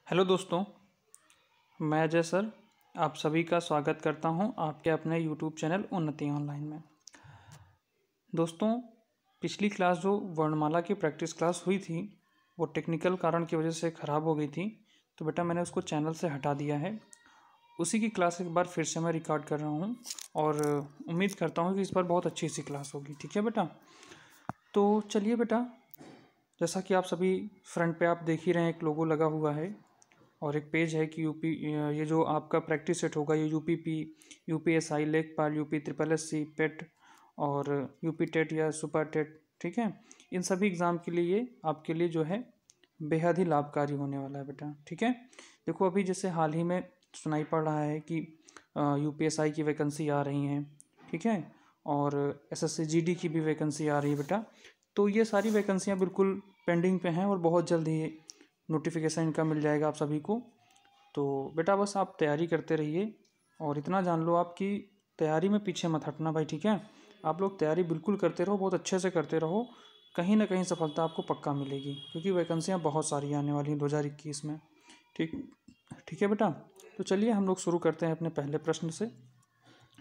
Hello दोस्तों, मैं Ajay sir आप सभी का स्वागत करता हूं आपके अपने यूट्यूब चैनल उन्नति ऑनलाइन में। दोस्तों, पिछली क्लास जो वर्णमाला की प्रैक्टिस क्लास हुई थी वो टेक्निकल कारण की वजह से ख़राब हो गई थी, तो बेटा मैंने उसको चैनल से हटा दिया है। उसी की क्लास एक बार फिर से मैं रिकॉर्ड कर रहा हूँ और उम्मीद करता हूँ कि इस बार बहुत अच्छी सी क्लास होगी। ठीक है बेटा, तो चलिए बेटा, जैसा कि आप सभी फ्रंट पे आप देख ही रहे हैं, एक लोगो लगा हुआ है और एक पेज है कि यूपी, ये जो आपका प्रैक्टिस सेट होगा ये यूपीपी, यूपीएसआई, लेखपाल, यूपी ट्रिपल एससी, पेट और यूपी टेट या सुपर टेट, ठीक है, इन सभी एग्ज़ाम के लिए ये आपके लिए जो है बेहद ही लाभकारी होने वाला है बेटा। ठीक है, देखो अभी जैसे हाल ही में सुनाई पड़ रहा है कि यूपीएसआई की वैकेंसी आ रही हैं, ठीक है, और एसएससी जीडी की भी वैकेंसी आ रही है बेटा। तो ये सारी वैकेंसियाँ बिल्कुल पेंडिंग पे हैं और बहुत जल्द ही नोटिफिकेशन इनका मिल जाएगा आप सभी को। तो बेटा बस आप तैयारी करते रहिए और इतना जान लो आपकी तैयारी में पीछे मत हटना भाई। ठीक है, आप लोग तैयारी बिल्कुल करते रहो, बहुत अच्छे से करते रहो, कहीं ना कहीं सफलता आपको पक्का मिलेगी, क्योंकि वैकेंसियाँ बहुत सारी आने वाली हैं 2021 में। ठीक ठीक है बेटा, तो चलिए हम लोग शुरू करते हैं अपने पहले प्रश्न से।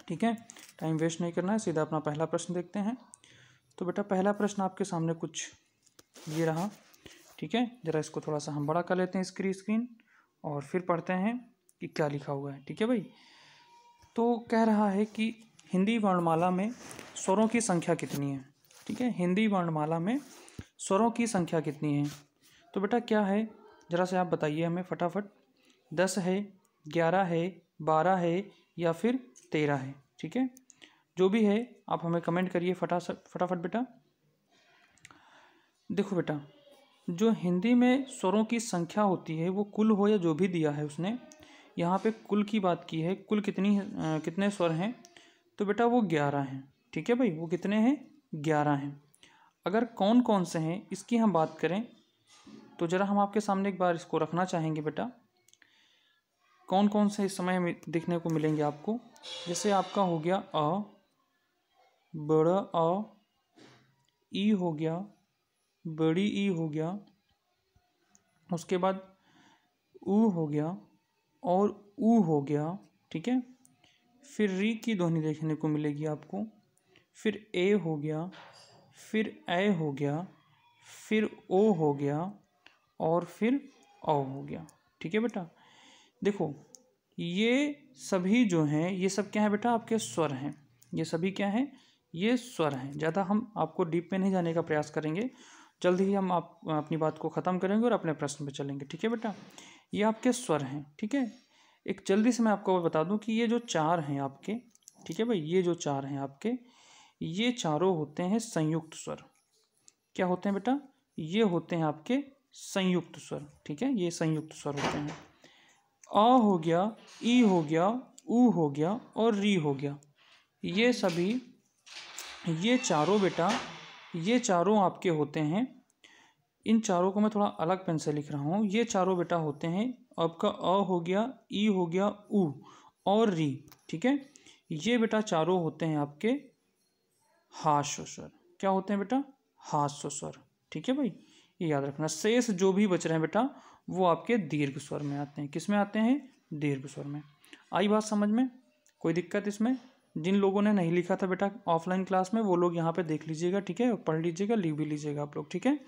ठीक है, टाइम वेस्ट नहीं करना है, सीधा अपना पहला प्रश्न देखते हैं। तो बेटा पहला प्रश्न आपके सामने कुछ ये रहा। ठीक है, ज़रा इसको थोड़ा सा हम बड़ा कर लेते हैं स्क्रीन और फिर पढ़ते हैं कि क्या लिखा हुआ है। ठीक है भाई, तो कह रहा है कि हिंदी वर्णमाला में स्वरों की संख्या कितनी है। ठीक है, हिंदी वर्णमाला में स्वरों की संख्या कितनी है। तो बेटा क्या है, ज़रा से आप बताइए हमें फटाफट। 10 है, 11 है, 12 है या फिर 13 है। ठीक है, जो भी है आप हमें कमेंट करिए फटाफट बेटा। देखो बेटा, जो हिंदी में स्वरों की संख्या होती है वो कुल हो या जो भी दिया है उसने, यहाँ पे कुल की बात की है, कुल कितने स्वर हैं, तो बेटा वो 11 हैं। ठीक है भाई, वो कितने हैं, 11 हैं। अगर कौन कौन से हैं इसकी हम बात करें तो ज़रा हम आपके सामने एक बार इसको रखना चाहेंगे बेटा। कौन कौन से इस समय में दिखने को मिलेंगे आपको, जैसे आपका हो गया अ, बड़ा अ, ई हो गया, बड़ी ई हो गया, उसके बाद ऊ हो गया और ऊ हो गया। ठीक है, फिर री की ध्वनि देखने को मिलेगी आपको, फिर ए हो गया, फिर ए हो गया, फिर ओ हो गया और फिर औ हो गया। ठीक है बेटा, देखो ये सभी जो हैं ये सब क्या है बेटा, आपके स्वर हैं। ये सभी क्या हैं, ये स्वर हैं। ज़्यादा हम आपको डीप में नहीं जाने का प्रयास करेंगे, जल्द ही हम आप अपनी बात को ख़त्म करेंगे और अपने प्रश्न पे चलेंगे। ठीक है बेटा, ये आपके स्वर हैं। ठीक है, एक जल्दी से मैं आपको बता दूं कि ये जो 4 हैं आपके, ठीक है भाई, ये जो 4 हैं आपके, ये चारों होते हैं संयुक्त स्वर। क्या होते हैं बेटा, ये होते हैं आपके संयुक्त स्वर। ठीक है, ये संयुक्त स्वर होते हैं। अ हो गया, ई हो गया, ऊ हो गया और री हो गया। ये सभी, ये चारों बेटा, ये चारों आपके होते हैं। इन चारों को मैं थोड़ा अलग पेन से लिख रहा हूँ। ये चारों बेटा होते हैं आपका अ हो गया, ई हो गया, ऊ और री। ठीक है, ये बेटा चारों होते हैं आपके हास्य स्वर। क्या होते हैं बेटा, हास्य स्वर। ठीक है भाई, ये याद रखना। शेष जो भी बच रहे हैं बेटा वो आपके दीर्घ स्वर में आते हैं। किस में आते हैं, दीर्घ स्वर में। आई बात समझ में, कोई दिक्कत इसमें? जिन लोगों ने नहीं लिखा था बेटा ऑफलाइन क्लास में वो लोग यहाँ पे देख लीजिएगा। ठीक है, पढ़ लीजिएगा, लिख भी लीजिएगा आप लोग। ठीक है,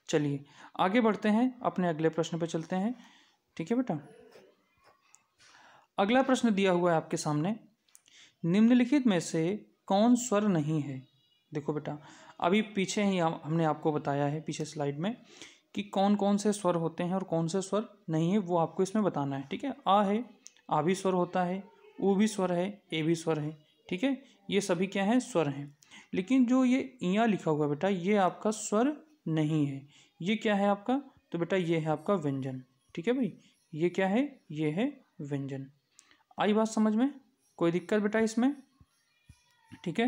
चलिए आगे बढ़ते हैं, अपने अगले प्रश्न पे चलते हैं। ठीक है बेटा, अगला प्रश्न दिया हुआ है आपके सामने, निम्नलिखित में से कौन स्वर नहीं है। देखो बेटा, अभी पीछे ही हमने आपको बताया है पीछे स्लाइड में कि कौन कौन से स्वर होते हैं और कौन से स्वर नहीं है, वो आपको इसमें बताना है। ठीक है, आ है, आ भी स्वर होता है, ऊ भी स्वर है, ए भी स्वर है। ठीक है, ये सभी क्या है, स्वर हैं। लेकिन जो ये इया लिखा हुआ बेटा ये आपका स्वर नहीं है। ये क्या है आपका, तो बेटा ये है आपका व्यंजन। ठीक है भाई, ये क्या है, ये है व्यंजन। आई बात समझ में, कोई दिक्कत बेटा इसमें? ठीक है,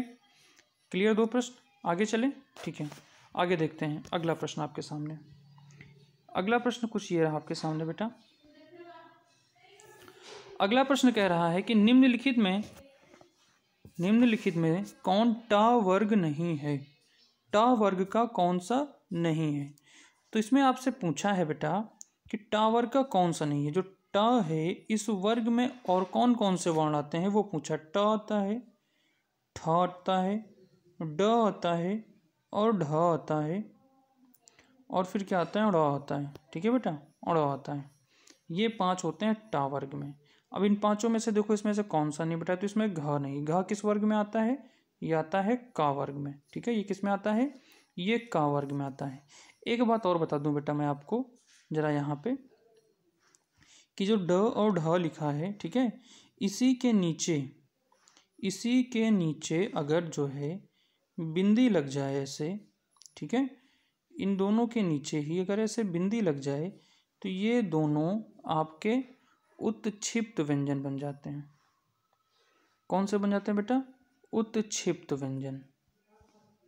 क्लियर दो प्रश्न, आगे चलें। ठीक है, आगे देखते हैं अगला प्रश्न आपके सामने। अगला प्रश्न कुछ ये रहा आपके सामने बेटा। अगला प्रश्न कह रहा है कि निम्नलिखित में कौन ट वर्ग नहीं है। ट वर्ग का कौन सा नहीं है। तो इसमें आपसे पूछा है बेटा कि टावर का कौन सा नहीं है। जो ट है इस वर्ग में और कौन कौन से वर्ण आते हैं वो पूछा। ट आता है, ठ आता है, ड आता है और ढ आता है और फिर क्या आता है, ड़ आता है। ठीक है बेटा, ड़ आता है। ये 5 होते हैं टा वर्ग में। अब इन पांचों में से देखो इसमें से कौन सा नहीं बेटा, तो इसमें घ नहीं। घ किस वर्ग में आता है, ये आता है का वर्ग में। ठीक है, ये किस में आता है, ये का वर्ग में आता है। एक बात और बता दूं बेटा मैं आपको जरा यहाँ पे, कि जो ड और ढ लिखा है, ठीक है, इसी के नीचे अगर जो है बिंदी लग जाए ऐसे, ठीक है, इन दोनों के नीचे ही अगर ऐसे बिंदी लग जाए तो ये दोनों आपके उत्क्षिप्त व्यंजन बन जाते हैं। कौन से बन जाते हैं बेटा, उत्क्षिप्त व्यंजन।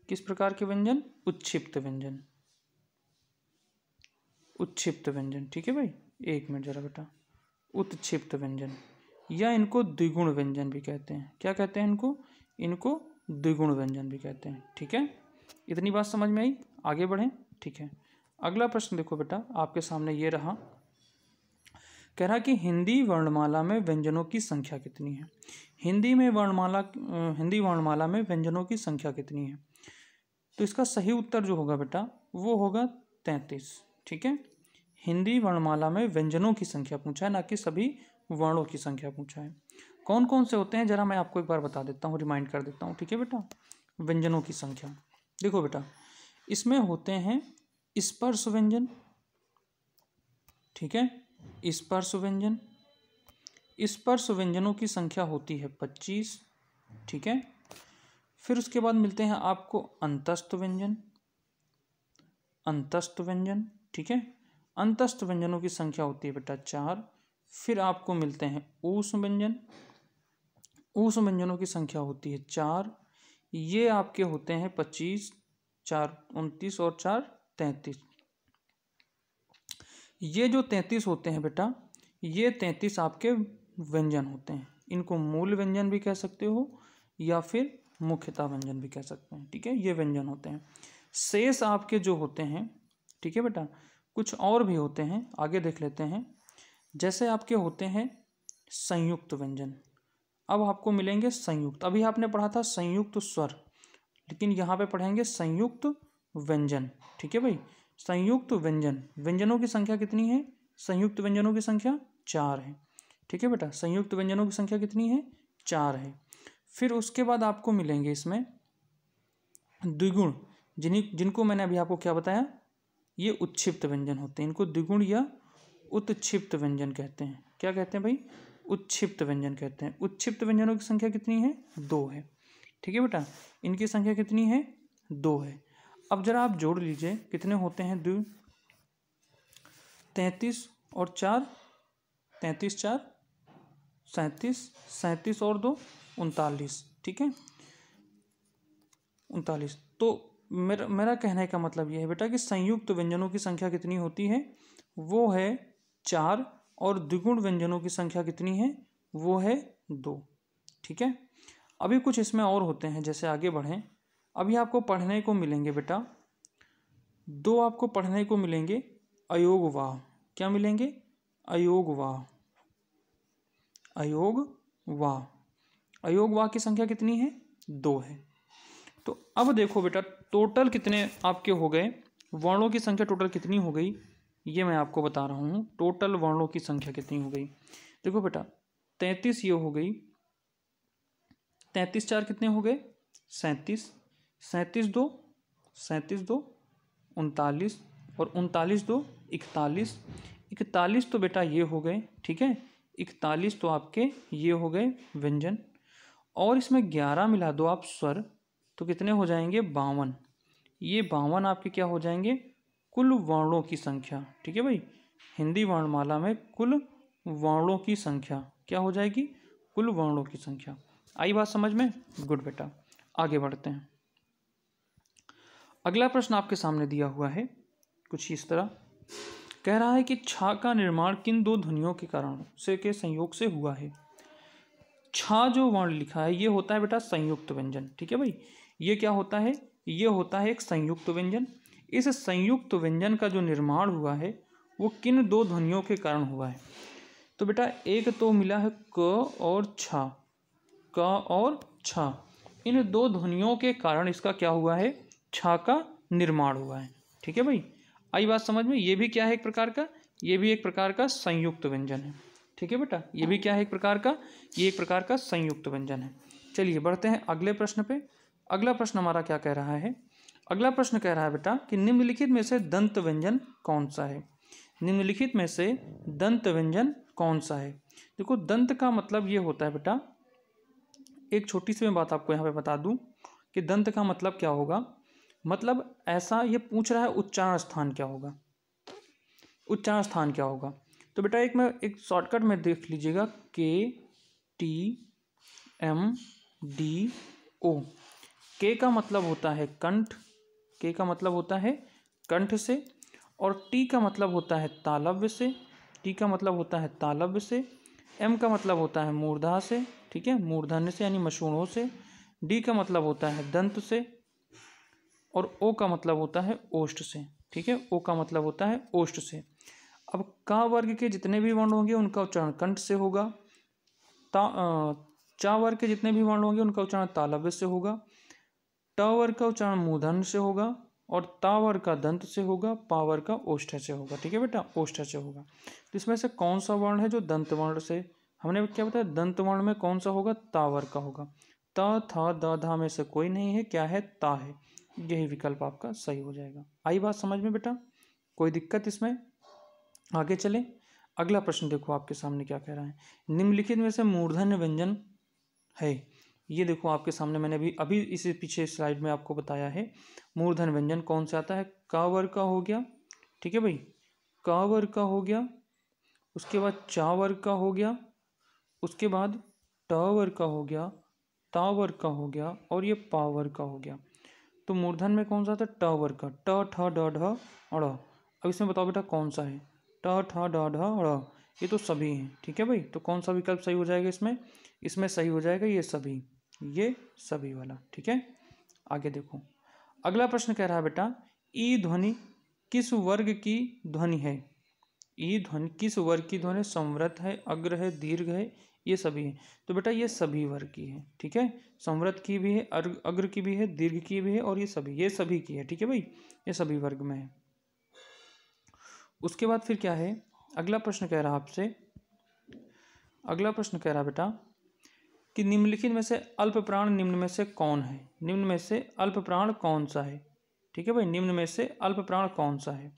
किस प्रकार के व्यंजन, उत्क्षिप्त व्यंजन, उत्क्षिप्त व्यंजन। ठीक है भाई, एक मिनट जरा बेटा, उत्क्षिप्त व्यंजन, या इनको द्विगुण व्यंजन भी कहते हैं। क्या कहते हैं इनको, इनको द्विगुण व्यंजन भी कहते हैं। ठीक है, इतनी बात समझ में आई, आगे बढ़ें। ठीक है, अगला प्रश्न देखो बेटा आपके सामने ये रहा, कह रहा कि हिंदी वर्णमाला में व्यंजनों की संख्या कितनी है। हिंदी वर्णमाला में व्यंजनों की संख्या कितनी है। तो इसका सही उत्तर जो होगा बेटा वो होगा 33। ठीक है, हिंदी वर्णमाला में व्यंजनों की संख्या पूछा है, ना कि सभी वर्णों की संख्या पूछा है। कौन कौन से होते हैं जरा मैं आपको एक बार बता देता हूँ, रिमाइंड कर देता हूँ। ठीक है बेटा, व्यंजनों की संख्या देखो बेटा, इसमें होते हैं स्पर्श व्यंजन। ठीक है, स्पर्श व्यंजन, स्पर्श व्यंजनों की संख्या होती है 25। ठीक है, फिर उसके बाद मिलते हैं आपको अंतस्थ व्यंजन, अंतस्थ व्यंजन। ठीक है, अंतस्थ व्यंजनों की संख्या होती है बेटा 4। फिर आपको मिलते हैं ऊष्म व्यंजन, ऊष्म व्यंजनों की संख्या होती है 4। ये आपके होते हैं 25, 4 29 और 4 33। ये जो 33 होते हैं बेटा, ये 33 आपके व्यंजन होते हैं। इनको मूल व्यंजन भी कह सकते हो या फिर मुख्यता व्यंजन भी कह सकते हैं। ठीक है, ये व्यंजन होते हैं। शेष आपके जो होते हैं, ठीक है बेटा, कुछ और भी होते हैं, आगे देख लेते हैं। जैसे आपके होते हैं संयुक्त व्यंजन। अब आपको मिलेंगे संयुक्त, अभी आपने पढ़ा था संयुक्त स्वर, लेकिन यहाँ पे पढ़ेंगे संयुक्त व्यंजन। ठीक है भाई, संयुक्त व्यंजन, व्यंजनों की संख्या कितनी है, संयुक्त व्यंजनों की संख्या 4 है। ठीक है बेटा, संयुक्त व्यंजनों की संख्या कितनी है, 4 है। फिर उसके बाद आपको मिलेंगे इसमें द्विगुण, जिनको मैंने अभी आपको क्या बताया, ये उत्क्षिप्त व्यंजन होते हैं। इनको द्विगुण या उत्क्षिप्त व्यंजन कहते हैं। क्या कहते हैं भाई, उत्क्षिप्त व्यंजन कहते हैं। उत्क्षिप्त व्यंजनों की संख्या कितनी है, 2 है। ठीक है बेटा, इनकी संख्या कितनी है, 2 है। अब जरा आप जोड़ लीजिए कितने होते हैं, 33 और 4, 33 4 37, 37 और 2 39। ठीक है, 39। तो मेरा कहने का मतलब यह है बेटा कि संयुक्त व्यंजनों की संख्या कितनी होती है, वो है 4, और द्विगुण व्यंजनों की संख्या कितनी है, वो है 2। ठीक है, अभी कुछ इसमें और होते हैं, जैसे आगे बढ़ें। अभी आपको पढ़ने को मिलेंगे बेटा 2, आपको पढ़ने को मिलेंगे अयोगवाह। क्या मिलेंगे, अयोगवाह, अयोगवाह। अयोगवाह की संख्या कितनी है, 2 है। तो अब देखो बेटा टोटल कितने आपके हो गए, वर्णों की संख्या टोटल कितनी हो गई, ये मैं आपको बता रहा हूँ। टोटल वर्णों की संख्या कितनी हो गई, देखो बेटा 33 ये हो गई, 33 4 कितने हो गए, 37, 37 2 39, और 39 2 41, 41 तो बेटा ये हो गए। ठीक है, 41 तो आपके ये हो गए व्यंजन, और इसमें 11 मिला दो आप स्वर, तो कितने हो जाएंगे, 52। ये 52 आपके क्या हो जाएंगे, कुल वर्णों की संख्या। ठीक है भाई, हिंदी वर्णमाला में कुल वर्णों की संख्या क्या हो जाएगी, कुल वर्णों की संख्या। आई बात समझ में, गुड बेटा, आगे बढ़ते हैं। अगला प्रश्न आपके सामने दिया हुआ है कुछ इस तरह, कह रहा है कि छा का निर्माण किन 2 ध्वनियों के कारण से के संयोग से हुआ है। छा जो वर्ण लिखा है ये होता है बेटा संयुक्त व्यंजन। ठीक है भाई, ये क्या होता है, ये होता है एक संयुक्त व्यंजन। इस संयुक्त व्यंजन का जो निर्माण हुआ है वो किन दो ध्वनियों के कारण हुआ है? तो बेटा एक तो मिला है क और छ, क और छ। इन दो ध्वनियों के कारण इसका क्या हुआ है? छ का निर्माण हुआ है। ठीक है भाई, आई बात समझ में? ये भी क्या है एक प्रकार का? ये भी एक प्रकार का संयुक्त व्यंजन है। ठीक है बेटा, ये भी क्या है एक प्रकार का? ये एक प्रकार का संयुक्त व्यंजन है। चलिए बढ़ते हैं अगले प्रश्न पे। अगला प्रश्न हमारा क्या कह रहा है? अगला प्रश्न कह रहा है बेटा कि निम्नलिखित में से दंत व्यंजन कौन सा है? निम्नलिखित में से दंत व्यंजन कौन सा है? देखो दंत का मतलब ये होता है बेटा, एक छोटी सी मैं बात आपको यहाँ पे बता दूं कि दंत का मतलब क्या होगा। मतलब ऐसा ये पूछ रहा है उच्चारण स्थान क्या होगा, उच्चारण स्थान क्या होगा। तो बेटा एक शॉर्टकट में देख लीजिएगा, KTMDO। के का मतलब होता है कंठ, के का मतलब होता है कंठ से, और टी का मतलब होता है तालव्य से, टी का मतलब होता है तालव्य से, एम का मतलब होता है मूर्धा से, ठीक है, मूर्धन्य से यानी मसूड़ों से, डी का मतलब होता है दंत से, और ओ का मतलब होता है ओष्ठ से। ठीक है, ओ का मतलब होता है ओष्ठ से। अब का वर्ग के जितने भी वर्ण होंगे उनका उच्चारण कंठ से होगा, चा वर्ग के जितने भी वर्ण होंगे उनका उच्चारण तालव्य से होगा, ट वर्ग का उच्चारण मूर्धन्य से होगा, और ता वर्ग का दंत से होगा, पा वर्ग का ओष्ठ से होगा। ठीक है बेटा, ओष्ठ से होगा। तो इसमें से कौन सा वर्ण है जो दंत वर्ण से, हमने क्या बताया, दंत वर्ण में कौन सा होगा? ता वर्ग का होगा। त था द धा में से कोई नहीं है, क्या है? ता है। यही विकल्प आपका सही हो जाएगा। आई बात समझ में बेटा? कोई दिक्कत इसमें? आगे चले। अगला प्रश्न देखो आपके सामने क्या कह रहा है। निम्नलिखित में से मूर्धन्य व्यंजन है। ये देखो आपके सामने, मैंने अभी अभी इसी पीछे स्लाइड में आपको बताया है मूर्धन्य व्यंजन कौन से आता है। का वर्ग का हो गया, ठीक है भाई, का वर्ग का हो गया, उसके बाद चा वर्ग का हो गया, उसके बाद ट वर्ग का हो गया, ता वर्ग का हो गया, और ये पा वर्ग का हो गया। तो मूर्धन में कौन सा था? ट वर्ग का, ट ठ ड ढ अड़। अब इसमें बताओ बेटा कौन सा है? ट ठ ड ढ अड़, ये तो सभी हैं। ठीक है भाई, तो कौन सा विकल्प सही हो जाएगा इसमें? इसमें सही हो जाएगा ये सभी, ये सभी वाला। ठीक है, आगे देखो। अगला प्रश्न कह रहा है बेटा, ई ध्वनि किस वर्ग की ध्वनि है? ई ध्वनि किस वर्ग की ध्वनि? संवृत है, अग्र है, दीर्घ है, ये सभी है। तो बेटा ये सभी वर्ग की है। ठीक है, संवृत की भी है, अग्र की भी है, दीर्घ की भी है, और ये सभी की है। ठीक है भाई, ये सभी वर्ग में है। उसके बाद फिर क्या है? अगला प्रश्न कह रहा आपसे, अगला प्रश्न कह रहा बेटा कि निम्नलिखित में से अल्प प्राण निम्न में से कौन है? निम्न में से अल्प प्राण कौन सा है? ठीक है भाई, निम्न में से अल्प प्राण कौन सा है?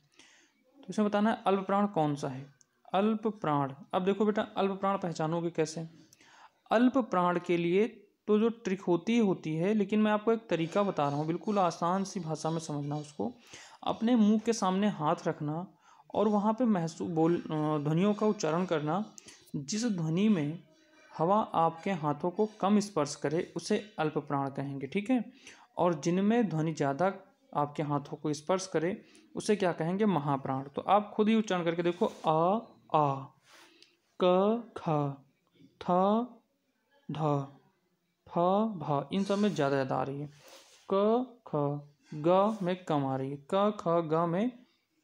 तो इसमें बताना है अल्प प्राण कौन सा है। अल्प प्राण, अब देखो बेटा अल्प प्राण पहचानोगे कैसे? अल्प प्राण के लिए तो जो ट्रिक होती है, लेकिन मैं आपको एक तरीका बता रहा हूँ, बिल्कुल आसान सी भाषा में समझना उसको। अपने मुंह के सामने हाथ रखना और वहाँ पे ध्वनियों का उच्चारण करना। जिस ध्वनि में हवा आपके हाथों को कम स्पर्श करे उसे अल्प प्राण कहेंगे। ठीक है, और जिनमें ध्वनि ज़्यादा आपके हाथों को स्पर्श करे उसे क्या कहेंगे? महाप्राण। तो आप खुद ही उच्चारण करके देखो, आ, क ख, थ ढ, फ भ, इन सब में ज़्यादा आ रही है। क ख ग में कम आ रही है, क ख ग में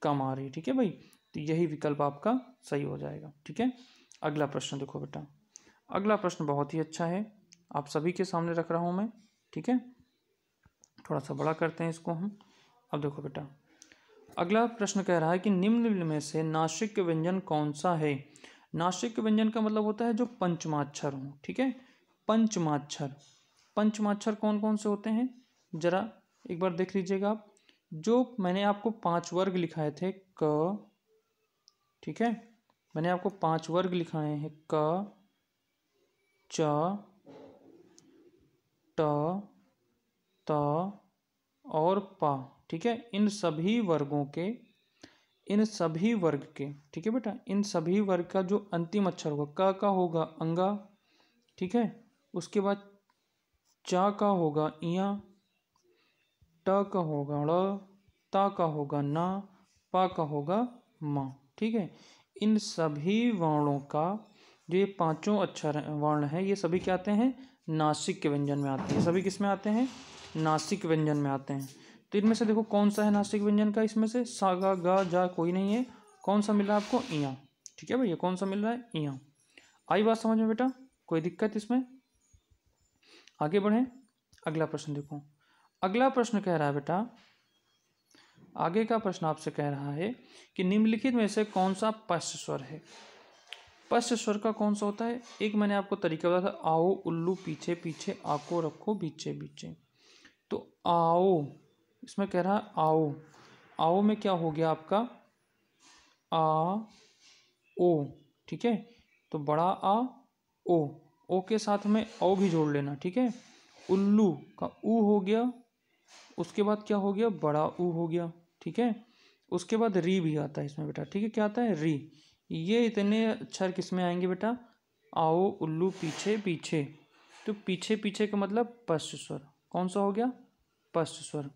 कम आ रही है। ठीक है भाई, तो यही विकल्प आपका सही हो जाएगा। ठीक है, अगला प्रश्न देखो बेटा। अगला प्रश्न बहुत ही अच्छा है, आप सभी के सामने रख रहा हूँ मैं। ठीक है, थोड़ा सा बड़ा करते हैं इसको हम। अब देखो बेटा, अगला प्रश्न कह रहा है कि निम्न में से नासिक व्यंजन कौन सा है? नासिक व्यंजन का मतलब होता है जो पंचमाक्षर हो। ठीक है, पंचमाक्षर। पंचमाक्षर कौन कौन से होते हैं जरा एक बार देख लीजिएगा आप। जो मैंने आपको 5 वर्ग लिखाए थे, क, ठीक है, मैंने आपको 5 वर्ग लिखाए हैं, क, च, ट, त और पा। ठीक है, इन सभी वर्ग के, ठीक है बेटा, इन सभी वर्ग का जो अंतिम अक्षर होगा, क का होगा अंगा, ठीक है, उसके बाद चा का होगा इया, ट का होगा ड़, ता का होगा ना, पा का होगा मा। ठीक है, इन सभी वर्णों का जो ये 5 अक्षर वर्ण हैं, ये सभी क्या आते हैं? नासिक व्यंजन में आते हैं। सभी किस में आते हैं? नासिक व्यंजन में आते हैं। तो इनमें से देखो कौन सा है नासिक व्यंजन का? इसमें से सा गा गा जा कोई नहीं है, कौन सा मिल रहा है आपको? इया। ठीक है भैया, कौन सा मिल रहा है? इया। आई बात समझ में बेटा? कोई दिक्कत इसमें? आगे बढ़ें। अगला प्रश्न देखो। अगला प्रश्न कह रहा है बेटा, आगे का प्रश्न आपसे कह रहा है कि निम्नलिखित में से कौन सा पश्च स्वर है? पश्च स्वर का कौन सा होता है? एक मैंने आपको तरीका बताया था, आओ उल्लू पीछे पीछे आको रखो बीचे बीचे। तो आओ, इसमें कह रहा है आओ। आओ में क्या हो गया आपका? आ ओ। ठीक है, तो बड़ा आ ओ के साथ में ओ भी जोड़ लेना। ठीक है, उल्लू का ऊ हो गया, उसके बाद क्या हो गया? बड़ा ऊ हो गया। ठीक है, उसके बाद री भी आता है इसमें बेटा। ठीक है, क्या आता है? री। ये इतने अक्षर किस में आएंगे बेटा? आओ उल्लू पीछे पीछे। तो पीछे पीछे का मतलब पश्च स्वर। कौन सा हो गया? पश्च स्वर।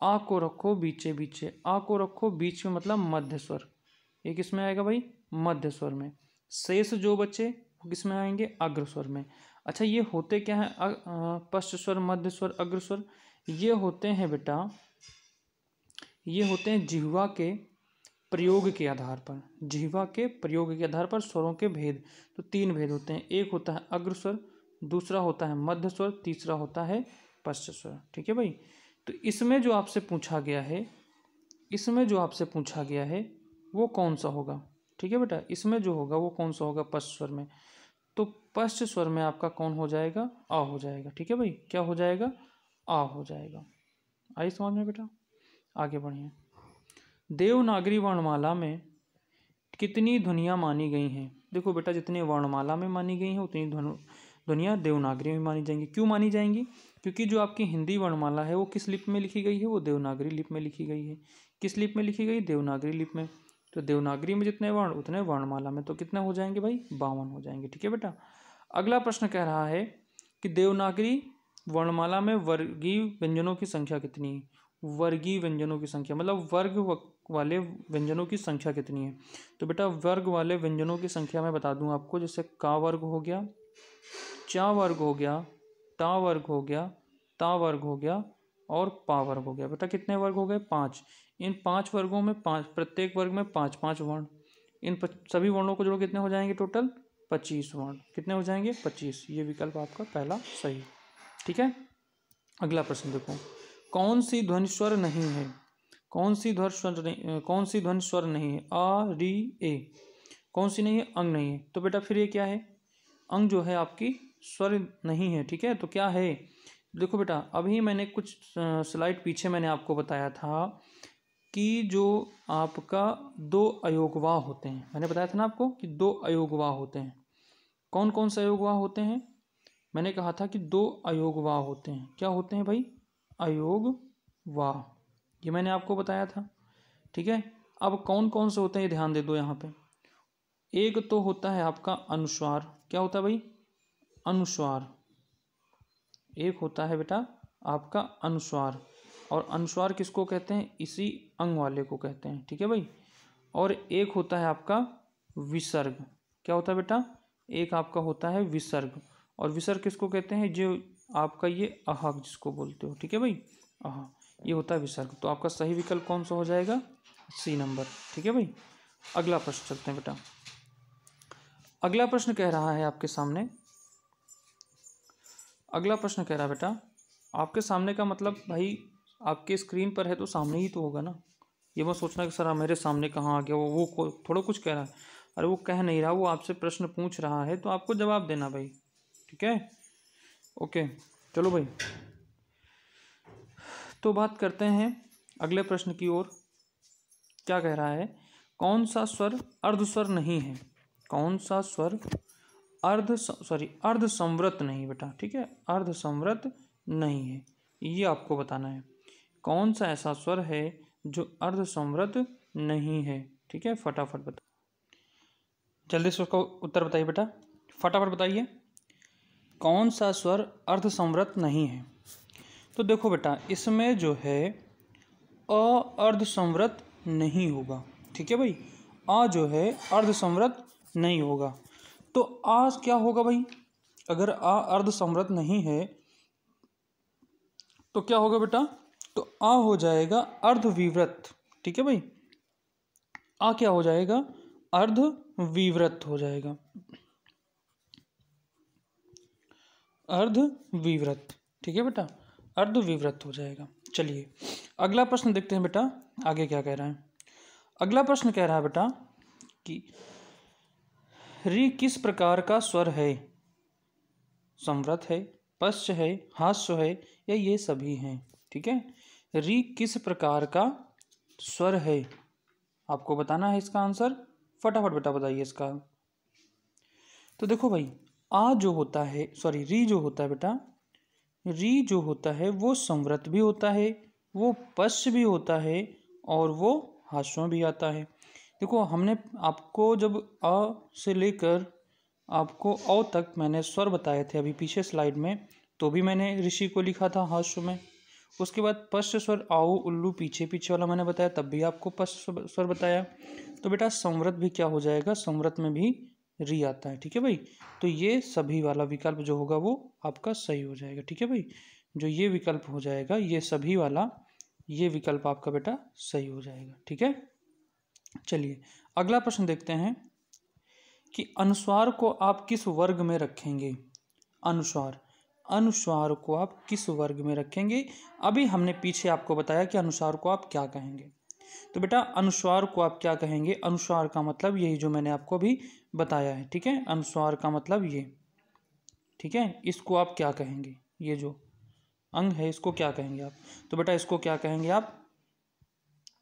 आ को रखो बीचे बीचे, आ को रखो बीच में मतलब मध्य स्वर। ये किस में आएगा भाई? मध्य स्वर में। शेष जो बचे वो किस में आएंगे? अग्र स्वर में। अच्छा, ये होते क्या है पश्च स्वर, मध्य स्वर, अग्र स्वर? ये होते हैं बेटा, ये होते हैं जिह्वा के प्रयोग के आधार पर। जिह्वा के प्रयोग के आधार पर स्वरों के भेद। तो तीन भेद होते हैं, एक होता है अग्र स्वर, दूसरा होता है मध्य स्वर, तीसरा होता है पश्च स्वर। ठीक है भाई, तो इसमें जो आपसे पूछा गया है, इसमें जो आपसे पूछा गया है वो कौन सा होगा? ठीक है बेटा, इसमें जो होगा वो कौन सा होगा? पश्च स्वर में। तो पश्च स्वर में आपका कौन हो जाएगा? आ हो जाएगा। ठीक है भाई, क्या हो जाएगा? आ हो जाएगा। आई समझ में बेटा? आगे बढ़िए। देवनागरी वर्णमाला में कितनी ध्वनियाँ मानी गई हैं? देखो बेटा, जितनी वर्णमाला में मानी गई हैं उतनी ध्वनियाँ देवनागरी में मानी जाएंगी। क्यों मानी जाएंगी? क्योंकि जो आपकी हिंदी वर्णमाला है वो किस लिपि में लिखी गई है? वो देवनागरी लिपि में लिखी गई है। किस लिपि में लिखी गई? देवनागरी लिपि में। तो देवनागरी में जितने वर्ण उतने वर्णमाला में। तो कितने हो जाएंगे भाई? 52 हो जाएंगे। ठीक है बेटा, अगला प्रश्न कह रहा है कि देवनागरी वर्णमाला में वर्गीय व्यंजनों की संख्या कितनी है? वर्गीय व्यंजनों की संख्या मतलब वर्ग वाले व्यंजनों की संख्या कितनी है? तो बेटा, वर्ग वाले व्यंजनों की संख्या मैं बता दूं आपको। जैसे का वर्ग हो गया, चा वर्ग हो गया, टा वर्ग हो गया, ता वर्ग हो गया और पा वर्ग हो गया। बेटा कितने वर्ग हो गए? 5। इन 5 वर्गों में 5, प्रत्येक वर्ग में 5-5 वर्ण। इन सभी वर्णों को जोड़ो, कितने हो जाएंगे टोटल? 25 वर्ण। कितने हो जाएंगे? 25। ये विकल्प आपका पहला सही। ठीक है, अगला प्रश्न देखो। कौन सी ध्वनि स्वर नहीं है? कौन सी ध्वनि स्वर नहीं, कौन सी ध्वनि स्वर नहीं है? आ री ए। कौन सी नहीं है? अंग नहीं है। तो बेटा फिर ये क्या है? अंग जो है आपकी स्वर नहीं है। ठीक है, तो क्या है? देखो बेटा, अभी मैंने कुछ स्लाइड पीछे मैंने आपको बताया था कि जो आपका 2 अयोगवाह होते हैं। मैंने बताया था ना आपको कि 2 अयोगवाह होते हैं। कौन कौन से अयोगवाह होते हैं? मैंने कहा था कि 2 अयोगवाह होते हैं। क्या होते हैं भाई? अयोगवाह। ये मैंने आपको बताया था। ठीक है, अब कौन कौन से होते हैं ये ध्यान दे दो यहाँ पे। एक तो होता है आपका अनुस्वार। क्या होता है भाई? अनुस्वार। एक होता है बेटा आपका अनुस्वार। और अनुस्वार किसको कहते हैं? इसी अंग वाले को कहते हैं। ठीक है भाई, और एक होता है आपका विसर्ग। क्या होता है बेटा? एक आपका होता है विसर्ग। और विसर्ग किसको कहते हैं? जो आपका ये अह जिसको बोलते हो। ठीक है भाई, अह, ये होता है विसर्ग। तो आपका सही विकल्प कौन सा हो जाएगा? C number. ठीक है भाई, अगला प्रश्न चलते हैं बेटा। अगला प्रश्न कह रहा है आपके सामने, अगला प्रश्न कह रहा है बेटा आपके सामने का मतलब भाई आपके स्क्रीन पर है तो सामने ही तो होगा ना। ये मत सोचना कि सर मेरे सामने कहाँ आ गया, वो थोड़ा कुछ कह रहा है। अरे वो कह नहीं रहा, वो आपसे प्रश्न पूछ रहा है तो आपको जवाब देना भाई। ठीक है, ओके, चलो भाई। तो बात करते हैं अगले प्रश्न की ओर। क्या कह रहा है? कौन सा स्वर अर्धस्वर नहीं है? कौन सा स्वर अर्ध संवृत नहीं बेटा। ठीक है, अर्ध संवृत नहीं है, ये आपको बताना है। कौन सा ऐसा स्वर है जो अर्ध संवृत नहीं है? ठीक है, फटाफट बता, जल्दी से उसका उत्तर बताइए बेटा, फटाफट बताइए। कौन सा स्वर अर्ध संवृत नहीं है? तो देखो बेटा, इसमें जो है अर्ध संवृत नहीं होगा। ठीक है भाई, आ जो है अर्ध संवृत नहीं होगा। तो आ क्या होगा भाई? अगर आ अर्ध संवृत नहीं है तो क्या होगा बेटा? तो आ हो जाएगा अर्धविवृत। ठीक है भाई, आ क्या हो जाएगा, अर्धविवृत हो जाएगा, अर्धविवृत। ठीक है बेटा, अर्धविवृत हो जाएगा। चलिए अगला प्रश्न देखते हैं बेटा, आगे क्या कह रहा है। अगला प्रश्न कह रहा है बेटा कि री किस प्रकार का स्वर है, संवृत है, पश्च है, हास्य है, या ये सभी हैं। ठीक है, री किस प्रकार का स्वर है, आपको बताना है इसका आंसर। फटाफट बेटा बताइए इसका। तो देखो भाई, आ जो होता है, सॉरी री जो होता है बेटा, री जो होता है वो संवृत भी होता है, वो पश्च भी होता है, और वो हास्य में भी आता है। देखो हमने आपको जब अ से लेकर आपको औ तक मैंने स्वर बताए थे अभी पीछे स्लाइड में, तो भी मैंने ऋषि को लिखा था हास्य में। उसके बाद पश्च स्वर आओ उल्लू पीछे पीछे वाला मैंने बताया, तब भी आपको पश्च स्वर बताया। तो बेटा संवृत भी क्या हो जाएगा, संवृत में भी री आता है। ठीक है भाई, तो ये सभी वाला विकल्प जो होगा वो आपका सही हो जाएगा। ठीक है भाई, जो ये विकल्प हो जाएगा, ये सभी वाला ये विकल्प आपका बेटा सही हो जाएगा। ठीक है, चलिए अगला प्रश्न देखते हैं कि अनुस्वार को आप किस वर्ग में रखेंगे। अनुस्वार, अनुस्वार को आप किस वर्ग में रखेंगे। अभी हमने पीछे आपको बताया कि अनुस्वार को आप क्या कहेंगे। तो बेटा अनुस्वार को आप क्या कहेंगे, अनुस्वार का मतलब यही जो मैंने आपको अभी बताया है। ठीक है, अनुस्वार का मतलब ये। ठीक है, इसको आप क्या कहेंगे, ये जो अंग है इसको क्या कहेंगे आप। तो बेटा इसको क्या कहेंगे आप,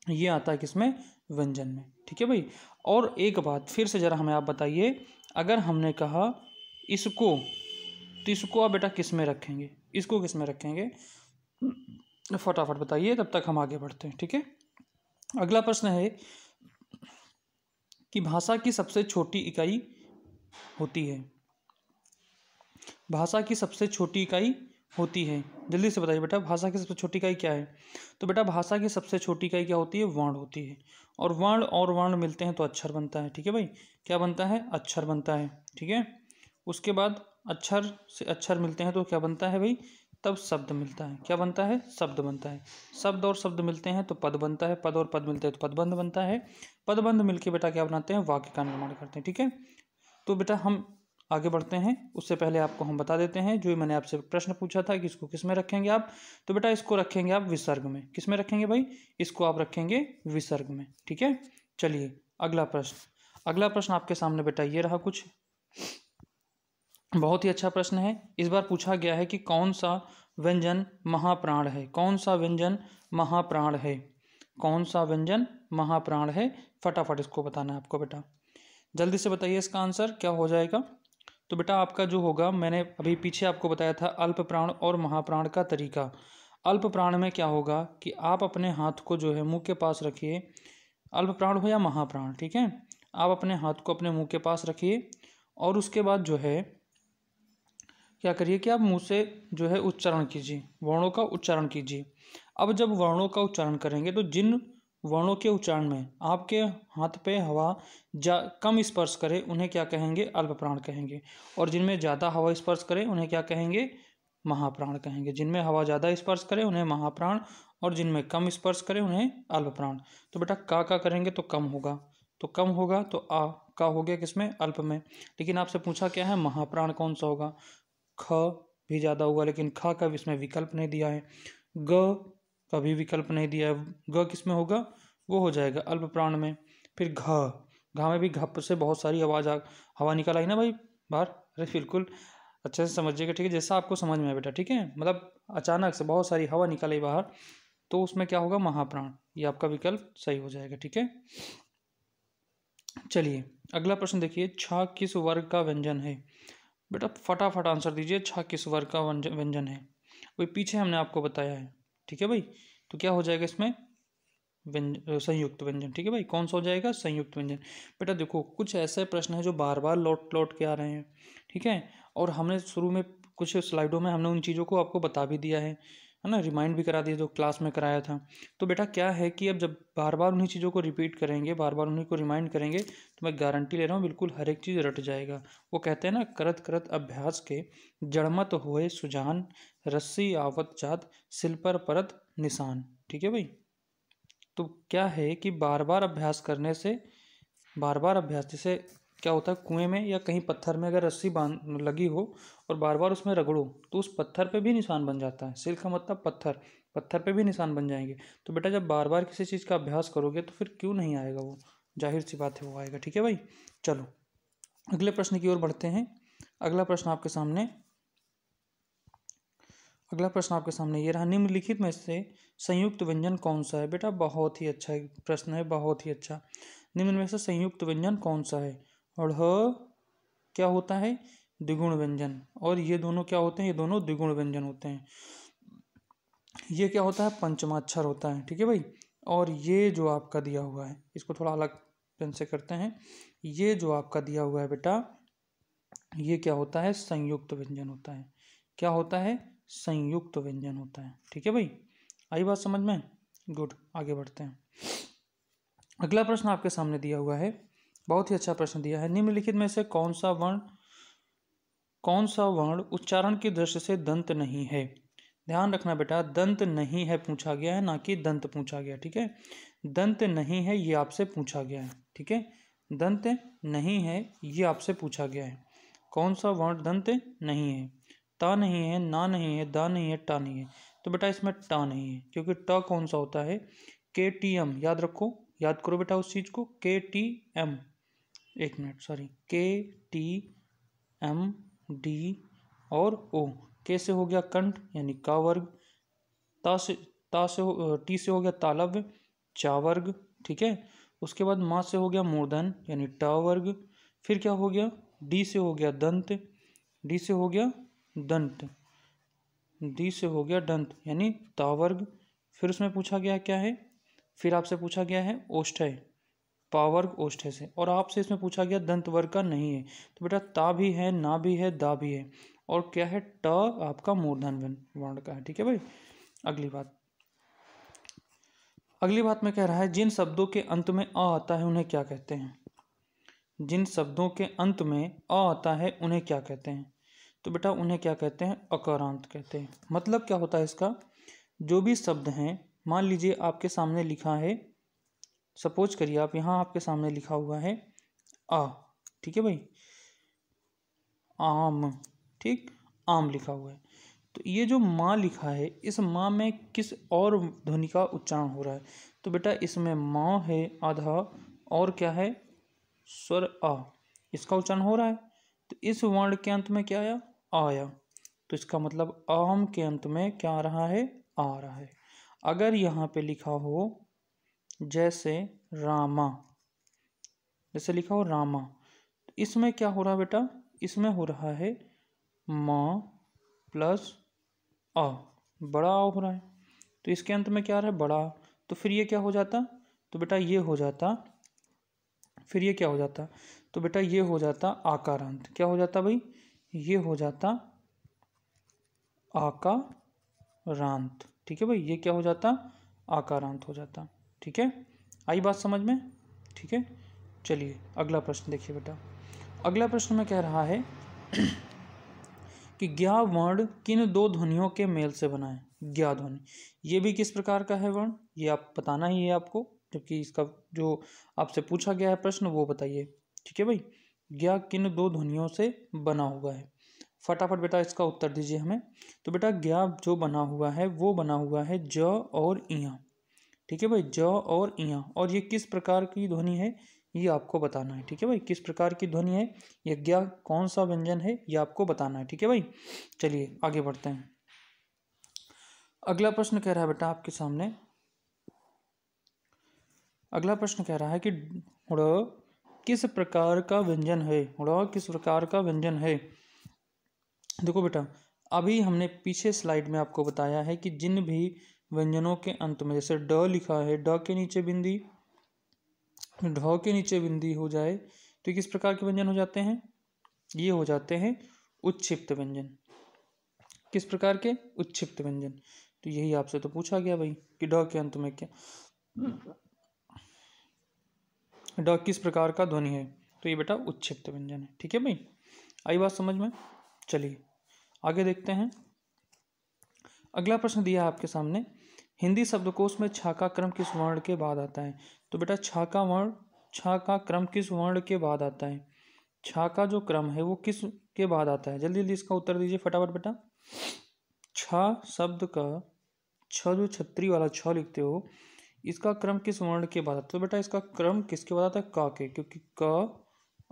ये आता है किसमें, व्यंजन में। ठीक है भाई, और एक बात फिर से जरा हमें आप बताइए, अगर हमने कहा इसको, तो इसको आप बेटा किस में रखेंगे, इसको किस में रखेंगे, फटाफट बताइए, तब तक हम आगे बढ़ते हैं। ठीक है, अगला प्रश्न है कि भाषा की सबसे छोटी इकाई होती है, भाषा की सबसे छोटी इकाई होती है, जल्दी से बताइए बेटा भाषा की सबसे छोटी इकाई क्या है। तो बेटा भाषा की सबसे छोटी इकाई क्या होती है, वर्ण होती है, और वर्ण मिलते हैं तो अक्षर बनता है। ठीक है भाई, क्या बनता है, अक्षर बनता है। ठीक है, उसके बाद अक्षर से अक्षर मिलते हैं तो क्या बनता है भाई, तब शब्द मिलता है। क्या बनता है, शब्द बनता है। शब्द और शब्द मिलते हैं तो पद बनता है, पद और पद मिलते हैं तो पदबंध बनता है। पदबंध मिलके बेटा क्या बनाते हैं, वाक्य का निर्माण करते हैं। ठीक है, तो बेटा हम आगे बढ़ते हैं, उससे पहले आपको हम बता देते हैं, जो मैंने आपसे प्रश्न पूछा था कि इसको किस में रखेंगे आप। तो बेटा इसको रखेंगे आप विसर्ग में। किस में रखेंगे भाई, इसको आप रखेंगे विसर्ग में। ठीक है, चलिए अगला प्रश्न, अगला प्रश्न आपके सामने बेटा ये रहा, कुछ बहुत ही अच्छा प्रश्न है। इस बार पूछा गया है कि कौन सा व्यंजन महाप्राण है, कौन सा व्यंजन महाप्राण है, कौन सा व्यंजन महाप्राण है। फटाफट इसको बताना है आपको बेटा, जल्दी से बताइए इसका आंसर क्या हो जाएगा। तो बेटा आपका जो होगा, मैंने अभी पीछे आपको बताया था अल्प प्राण और महाप्राण का तरीका। अल्प प्राण में क्या होगा कि आप अपने हाथ को जो है मुंह के पास रखिए, अल्प प्राण हो या महाप्राण, ठीक है, आप अपने हाथ को अपने मुंह के पास रखिए, और उसके बाद जो है क्या करिए कि आप मुंह से जो है उच्चारण कीजिए, वर्णों का उच्चारण कीजिए। अब जब वर्णों का उच्चारण करेंगे तो जिन वर्णों के उच्चारण में आपके हाथ पे हवा कम स्पर्श करे उन्हें क्या कहेंगे, अल्प प्राण कहेंगे, और जिनमें ज़्यादा हवा स्पर्श करे उन्हें क्या कहेंगे, महाप्राण कहेंगे। जिनमें हवा ज़्यादा स्पर्श करे उन्हें महाप्राण, और जिनमें कम स्पर्श करे उन्हें अल्प प्राण। तो बेटा का करेंगे तो कम होगा, तो कम होगा तो आ का हो गया किसमें, अल्प में। लेकिन आपसे पूछा क्या है, महाप्राण कौन सा होगा, ख भी ज़्यादा होगा, लेकिन ख का इसमें विकल्प नहीं दिया है, ग का भी विकल्प नहीं दिया है, ग किस में होगा, वो हो जाएगा अल्प प्राण में। फिर घा में भी घप से बहुत सारी हवा निकल आई ना भाई बाहर, अरे बिल्कुल अच्छे से समझिएगा। ठीक है, जैसा आपको समझ में आए बेटा। ठीक है, मतलब अचानक से बहुत सारी हवा निकल आई बाहर, तो उसमें क्या होगा, महाप्राण, ये आपका विकल्प सही हो जाएगा। ठीक है, चलिए अगला प्रश्न देखिए, छा किस वर्ग का व्यंजन है। बेटा फटाफट आंसर दीजिए, छा किस वर्ग का व्यंजन है, वही पीछे हमने आपको बताया है। ठीक है भाई, तो क्या हो जाएगा इसमें, संयुक्त व्यंजन। ठीक है भाई, कौन सा हो जाएगा, संयुक्त व्यंजन। बेटा देखो कुछ ऐसे प्रश्न है जो बार बार लौट लौट के आ रहे हैं। ठीक है, और हमने शुरू में कुछ स्लाइडों में हमने उन चीज़ों को आपको बता भी दिया है ना, रिमाइंड भी करा दिया जो क्लास में कराया था। तो बेटा क्या है कि अब जब बार बार उन्हीं चीज़ों को रिपीट करेंगे, बार बार उन्हीं को रिमाइंड करेंगे, तो मैं गारंटी ले रहा हूँ बिल्कुल हर एक चीज़ रट जाएगा। वो कहते हैं ना, करत करत अभ्यास के जड़मत हुए सुजान, रस्सी आवत जात सिल पर परत निशान। ठीक है भाई, तो क्या है कि बार बार अभ्यास करने से, बार बार अभ्यास, जैसे क्या होता है कुएं में या कहीं पत्थर में अगर रस्सी बांध लगी हो और बार बार उसमें रगड़ो तो उस पत्थर पे भी निशान बन जाता है। सील का मतलब पत्थर, पत्थर पे भी निशान बन जाएंगे। तो बेटा जब बार बार किसी चीज़ का अभ्यास करोगे तो फिर क्यों नहीं आएगा वो, जाहिर सी बात है वो आएगा। ठीक है भाई, चलो अगले प्रश्न की ओर बढ़ते हैं। अगला प्रश्न आपके सामने अगला प्रश्न आपके सामने ये रहा, निम्नलिखित में से संयुक्त व्यंजन कौन सा है। बेटा बहुत ही अच्छा प्रश्न है, बहुत ही अच्छा। निम्न में से संयुक्त व्यंजन कौन सा है। और क्या होता है, द्विगुण व्यंजन, और ये दोनों क्या होते हैं, ये दोनों द्विगुण व्यंजन होते हैं। ये क्या होता है, पंचमाक्षर होता है। ठीक है भाई, और ये जो आपका दिया हुआ है इसको थोड़ा अलग पेन से करते हैं। ये जो आपका दिया हुआ है बेटा, ये क्या होता है, संयुक्त व्यंजन होता है। क्या होता है, संयुक्त व्यंजन होता है। ठीक है भाई, आई बात समझ में, गुड। आगे बढ़ते हैं। अगला प्रश्न आपके सामने दिया हुआ है, बहुत ही अच्छा प्रश्न दिया है। निम्नलिखित में से कौन सा वर्ण उच्चारण की दृष्टि से दंत नहीं है। ध्यान रखना बेटा, दंत नहीं है पूछा गया है, ना कि दंत पूछा गया। ठीक है, दंत नहीं है ये आपसे पूछा गया है। ठीक है, दंत नहीं है ये आपसे पूछा गया है। कौन सा वर्ण दंत नहीं है, ता नहीं है, ना नहीं है, दा नहीं है, टा नहीं है। तो बेटा इसमें टा नहीं है, क्योंकि ट कौन सा होता है, के टी एम। याद रखो, याद करो बेटा उस चीज को, के टी एम, एक मिनट सॉरी, के टी एम डी और ओ। के से हो गया कंठ यानी का वर्ग, ता से टी से हो गया तालव्य, चा वर्ग। ठीक है, उसके बाद माँ से हो गया मूर्धन यानी ट वर्ग। फिर क्या हो गया, डी से हो गया दंत, डी से हो गया दंत, डी से हो गया दंत यानी ता वर्ग। फिर उसमें पूछा गया क्या है, फिर आपसे पूछा गया है ओष्ठ्य, पावर्ग ओष्ठ्य से, और आपसे इसमें पूछा गया दंत वर्ग का नहीं है। तो बेटा ता भी है, ना भी है, दा भी है, और क्या है, ट आपका मूर्धन वर्ण का है। ठीक है भाई, अगली बात में कह रहा है, जिन शब्दों के अंत में अ आता है उन्हें क्या कहते हैं। जिन शब्दों के अंत में अ आता है उन्हें क्या कहते हैं। तो बेटा उन्हें क्या कहते हैं, अकारांत कहते हैं। मतलब क्या होता है इसका, जो भी शब्द हैं, मान लीजिए आपके सामने लिखा है, सपोज करिए आप यहाँ आपके सामने लिखा हुआ है आ। ठीक है भाई, आम, ठीक, आम लिखा हुआ है। तो ये जो माँ लिखा है, इस माँ में किस और ध्वनि का उच्चारण हो रहा है। तो बेटा इसमें माँ है आधा, और क्या है, स्वर आ, इसका उच्चारण हो रहा है। तो इस वर्ण के अंत में क्या आया, आया। तो इसका मतलब आम के अंत में क्या आ रहा है, आ रहा है। अगर यहाँ पे लिखा हो जैसे रामा, जैसे लिखा हो रामा, तो इसमें क्या हो रहा है बेटा, इसमें हो रहा है माँ प्लस आ, बड़ा आ हो रहा है। तो इसके अंत में क्या आ रहा है, बड़ा। तो फिर ये क्या हो जाता, तो बेटा ये हो जाता, फिर ये क्या हो जाता, तो बेटा ये हो जाता आकारांत। क्या हो जाता भाई, ये हो जाता आकारांत। ठीक है भाई, ये क्या हो जाता, आकारांत हो जाता। ठीक है, आई बात समझ में। ठीक है, चलिए अगला प्रश्न देखिए बेटा। अगला प्रश्न में कह रहा है कि ज्ञा वर्ण किन दो ध्वनियों के मेल से बना है। ज्ञा ध्वनि, ये भी किस प्रकार का है वर्ण, ये आप बताना ही है आपको, जबकि इसका जो आपसे पूछा गया है प्रश्न वो बताइए। ठीक है भाई, ज्ञा किन दो ध्वनियों से बना हुआ है, फटाफट बेटा इसका उत्तर दीजिए हमें। तो बेटा ज्ञा जो बना हुआ है वो बना हुआ है ज और इया। ठीक है भाई, ज और इया, और ये किस प्रकार की ध्वनि है ये आपको बताना है। ठीक है भाई, किस प्रकार की ध्वनि है, ये ज्ञा कौन सा व्यंजन है ये आपको बताना है। ठीक है भाई, चलिए आगे बढ़ते हैं। अगला प्रश्न कह रहा है बेटा आपके सामने, अगला प्रश्न कह रहा है कि ड़ किस प्रकार का व्यंजन है, ड़ किस प्रकार का व्यंजन है। देखो बेटा, अभी हमने पीछे स्लाइड में आपको बताया है कि जिन भी व्यंजनों के अंत में, जैसे ड लिखा है, ड के नीचे बिंदी, ढ के नीचे बिंदी हो जाए तो किस प्रकार के व्यंजन हो जाते हैं, ये हो जाते हैं उच्छिप्त व्यंजन। किस प्रकार के, उच्छिप्त व्यंजन। तो यही आपसे तो पूछा गया भाई कि ड के अंत में क्या, ड किस प्रकार का ध्वनि है, तो ये बेटा उच्छिप्त व्यंजन है। ठीक है भाई, आई बात समझ में। चलिए आगे देखते हैं। अगला प्रश्न दिया है आपके सामने, हिंदी शब्दकोश में छा का क्रम किस वर्ण के बाद आता है? तो बेटा छा का क्रम किस वर्ण के बाद आता है? छा का जो क्रम है वो किस के बाद आता है? जल्दी जल्दी इसका उत्तर दीजिए फटाफट बेटा। छा शब्द का छ जो छत्री वाला छ लिखते हो, इसका क्रम किस वर्ण के बाद आता है? तो बेटा इसका क्रम किसके बाद आता है? क के, क्योंकि क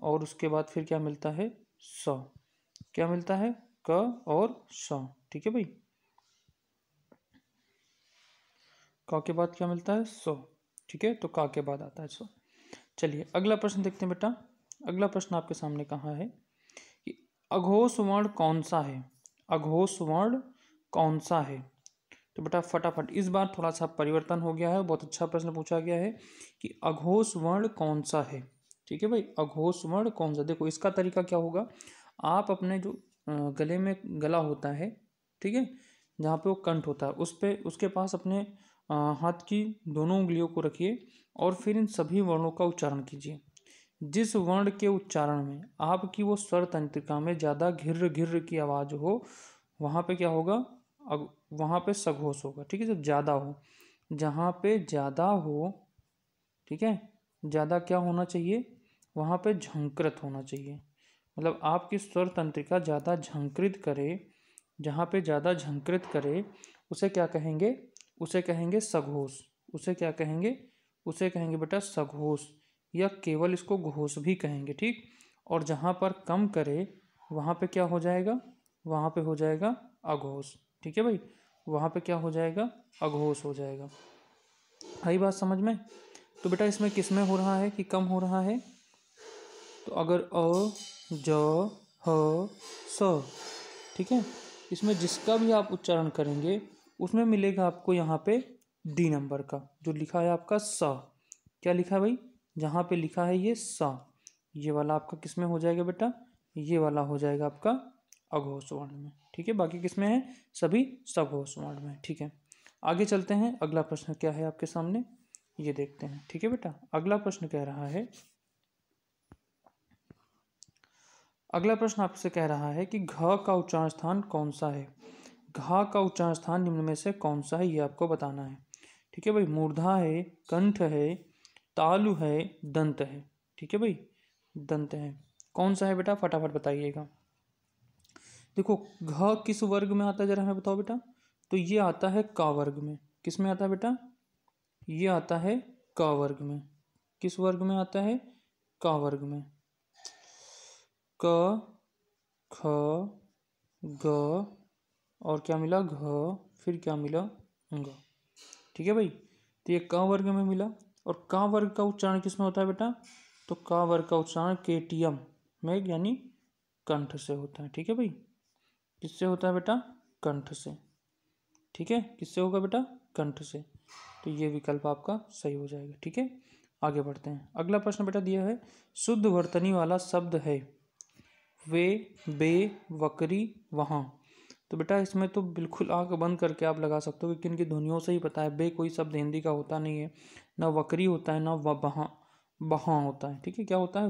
और उसके बाद फिर क्या मिलता है? स। क्या मिलता है? क और स। ठीक है भाई, क के बाद क्या मिलता है? स। ठीक है, तो क के बाद आता है स। चलिए अगला प्रश्न देखते हैं बेटा। अगला प्रश्न आपके सामने कहाँ है कि अघोष वर्ण कौन सा है? अघोष वर्ण कौन सा है? तो बेटा फटाफट, इस बार थोड़ा सा परिवर्तन हो गया है, बहुत अच्छा प्रश्न पूछा गया है कि अघोष वर्ण कौन सा है। ठीक है भाई, अघोष वर्ण कौन सा? देखो इसका तरीका क्या होगा, आप अपने जो गले में गला होता है, ठीक है, जहाँ पे वो कंठ होता है, उस पे उसके पास अपने हाथ की दोनों उंगलियों को रखिए और फिर इन सभी वर्णों का उच्चारण कीजिए। जिस वर्ण के उच्चारण में आपकी वो स्वर तंत्रिका में ज़्यादा घिर्र घिर्र की आवाज़ हो, वहाँ पे क्या होगा? वहाँ पे सघोष होगा। ठीक है, जब ज़्यादा हो, जहाँ पे ज़्यादा हो, ठीक है, ज़्यादा क्या होना चाहिए? वहाँ पे झंकृत होना चाहिए। मतलब आपकी स्वर तंत्रिका ज़्यादा झंकृत करे, जहाँ पे ज़्यादा झंकृत करे उसे क्या कहेंगे? उसे कहेंगे सघोष। उसे क्या कहेंगे? उसे कहेंगे बेटा सघोष, या केवल इसको घोष भी कहेंगे। ठीक, और जहाँ पर कम करे वहाँ पे क्या हो जाएगा? वहाँ पे हो जाएगा अघोष। ठीक है भाई, वहाँ पे क्या हो जाएगा? अघोष हो जाएगा। आई बात समझ में? तो बेटा इसमें किस में हो रहा है कि कम हो रहा है? तो अगर अ, ज, ह, स, ठीक है, इसमें जिसका भी आप उच्चारण करेंगे उसमें मिलेगा आपको यहाँ पे डी नंबर का, जो लिखा है आपका सा। क्या लिखा है भाई? जहाँ पे लिखा है ये सा, ये वाला आपका किस में हो जाएगा बेटा? ये वाला हो जाएगा आपका अघोष वर्ण में। ठीक है, बाकी किस में है? सभी सघोष वर्ण में। ठीक है, आगे चलते हैं। अगला प्रश्न क्या है आपके सामने, ये देखते हैं। ठीक है बेटा, अगला प्रश्न कह रहा है, अगला प्रश्न आपसे कह रहा है कि घ का उच्चारण स्थान कौन सा है? घा का उच्चारण स्थान निम्न में से कौन सा है, ये आपको बताना है। ठीक है भाई, मूर्धा है, कंठ है, तालु है, दंत है। ठीक है भाई, दंत है। कौन सा है बेटा? फटाफट बताइएगा। देखो घ किस वर्ग में आता है, जरा हमें बताओ बेटा। तो ये आता है क वर्ग में। किस में आता है बेटा? ये आता है क वर्ग में। किस वर्ग में आता है? क वर्ग में। क, ख, ग और क्या मिला? घ, फिर क्या मिला? ग। ठीक है भाई, तो ये क वर्ग में मिला। और क वर्ग का उच्चारण किस में होता है बेटा? तो क वर्ग का उच्चारण केटीएम में यानी कंठ से होता है। ठीक है भाई, किससे होता है बेटा? कंठ से। ठीक है, किससे होगा बेटा? कंठ से। तो ये विकल्प आपका सही हो जाएगा। ठीक है, आगे बढ़ते हैं। अगला प्रश्न बेटा दिया है, शुद्ध वर्तनी वाला शब्द है वे, बे, वकरी, वहाँ। तो बेटा इसमें तो बिल्कुल आंख बंद करके आप लगा सकते हो, क्योंकि इनकी ध्वनियों से ही पता है। बे कोई शब्द हिंदी का होता नहीं है, ना वकरी होता है, ना बहाँ बहाँ होता है। ठीक है, क्या होता है?